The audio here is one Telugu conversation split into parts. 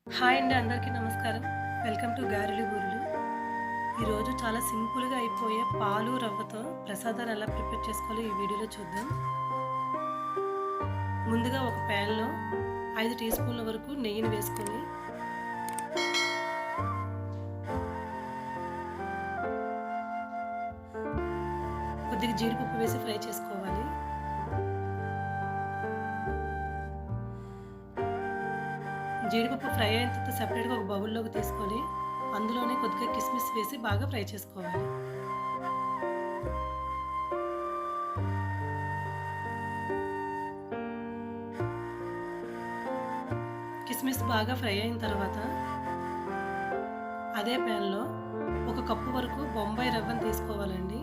హాయ్ అండి, అందరికీ నమస్కారం. వెల్కమ్ టు గారెలు బూరెలు. ఈరోజు చాలా సింపుల్‌గా అయిపోయే పాలు, రవ్వతో ప్రసాదాలు ఎలా ప్రిపేర్ చేసుకోవాలో ఈ వీడియోలో చూద్దాం. ముందుగా ఒక ప్యాన్‌లో 5 టీ స్పూన్ల వరకు నెయ్యిని వేసుకొని కొద్దిగా జీడిపప్పు వేసి ఫ్రై చేసుకోవాలి. జీడిపప్పు ఫ్రై అయిన తర్వాత సెపరేట్‌గా ఒక బౌల్‌లోకి తీసుకొని అందులోనే కొద్దిగా కిస్మిస్ వేసి బాగా ఫ్రై చేసుకోవాలి. కిస్మిస్ బాగా ఫ్రై అయిన తర్వాత అదే ప్యాన్‌లో ఒక కప్పు వరకు బొంబాయి రవ్వను తీసుకోవాలండి.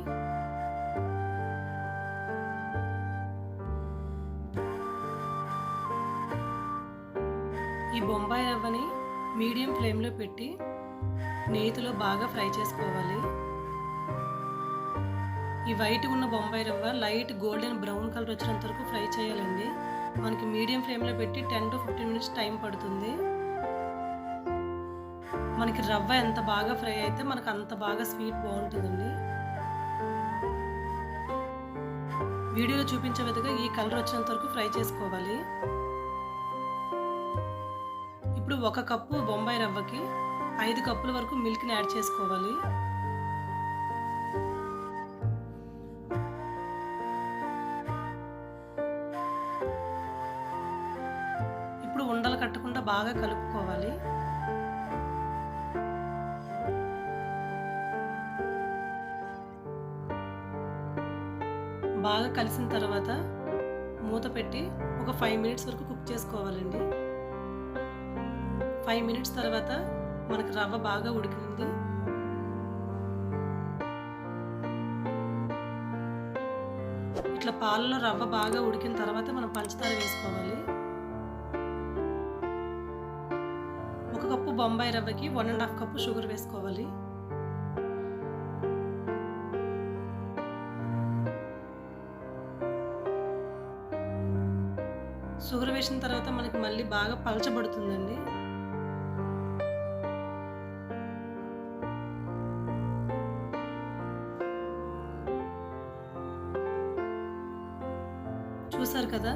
ఈ బొంబాయి రవ్వని మీడియం ఫ్లేమ్‌లో పెట్టి నేతిలో బాగా ఫ్రై చేసుకోవాలి. ఈ వైట్ ఉన్న బొంబాయి రవ్వ లైట్ గోల్డెన్ బ్రౌన్ కలర్ వచ్చేంత వరకు ఫ్రై చేయాలండి. మనకి మీడియం ఫ్లేమ్‌లో పెట్టి 10 to 15 మినిట్స్ టైం పడుతుంది. మనకి రవ్వ ఎంత బాగా ఫ్రై అయితే మనకు అంత బాగా స్వీట్ బాగుంటుందండి. వీడియోలో చూపించే విధంగా ఈ కలర్ వచ్చేంత వరకు ఫ్రై చేసుకోవాలి. ఇప్పుడు ఒక కప్పు బొంబాయి రవ్వకి 5 కప్పుల వరకు మిల్క్ని యాడ్ చేసుకోవాలి. ఇప్పుడు ఉండలు కట్టకుండా బాగా కలుపుకోవాలి. బాగా కలిసిన తర్వాత మూత పెట్టి ఒక 5 మినిట్స్ వరకు కుక్ చేసుకోవాలండి. 5 మినిట్స్ తర్వాత మనకు రవ్వ బాగా ఉడికింది. ఇట్లా పాలలో రవ్వ బాగా ఉడికిన తర్వాత మనం పంచదార వేసుకోవాలి. ఒక కప్పు బొంబాయి రవ్వకి 1.5 కప్పు షుగర్ వేసుకోవాలి. షుగర్ వేసిన తర్వాత మనకి మళ్ళీ బాగా పలచబడుతుందండి. చూసారు కదా,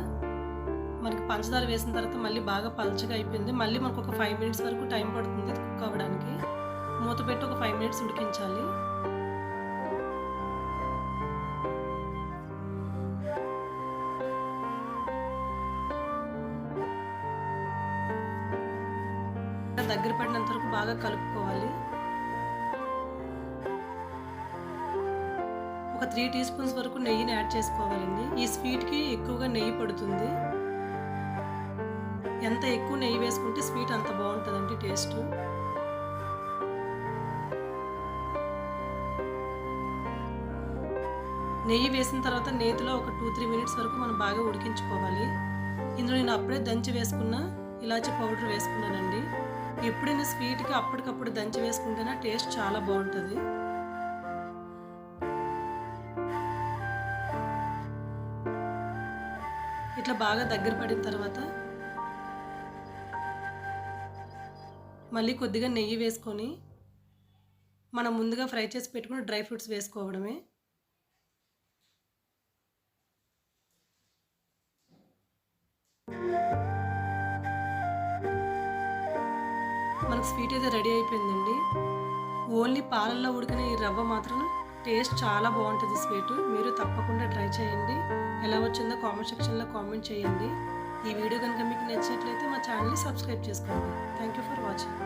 మనకి పంచదార వేసిన తర్వాత మళ్ళీ బాగా పలచగా అయిపోయింది. మళ్ళీ మనకు ఒక 5 మినిట్స్ వరకు టైం పడుతుంది కుక్ అవ్వడానికి. మూత పెట్టి ఒక 5 మినిట్స్ ఉడికించాలి. దగ్గర పడినంత వరకు బాగా కలుపుకోవాలి. ఒక 3 టీ స్పూన్స్ వరకు నెయ్యిని యాడ్ చేసుకోవాలండి. ఈ స్వీట్కి ఎక్కువగా నెయ్యి పడుతుంది. ఎంత ఎక్కువ నెయ్యి వేసుకుంటే స్వీట్ అంత బాగుంటుందండి టేస్ట్. నెయ్యి వేసిన తర్వాత నేతిలో ఒక 2-3 మినిట్స్ వరకు మనం బాగా ఉడికించుకోవాలి. ఇందులో నేను అప్పుడే దంచి వేసుకున్న ఇలాచీ పౌడర్ వేసుకున్నానండి. ఎప్పుడైనా స్వీట్కి అప్పటికప్పుడు దంచి వేసుకుంటేనే టేస్ట్ చాలా బాగుంటుంది. ఇట్లా బాగా దగ్గర పడిన తర్వాత మళ్ళీ కొద్దిగా నెయ్యి వేసుకొని మనం ముందుగా ఫ్రై చేసి పెట్టుకున్న డ్రై ఫ్రూట్స్ వేసుకోవడమే. మనకు స్వీట్ అయితే రెడీ అయిపోయిందండి. ఓన్లీ పాలల్లో ఉడికిన ఈ రవ్వ మాత్రం టేస్ట్ చాలా బాగుంటుంది స్వీట్. మీరు తప్పకుండా ట్రై చేయండి. ఎలా వచ్చిందో కామెంట్ సెక్షన్లో కామెంట్ చేయండి. ఈ వీడియో కనుక మీకు నచ్చినట్లయితే మా ఛానల్ని సబ్స్క్రైబ్ చేసుకోండి. Thank you for watching.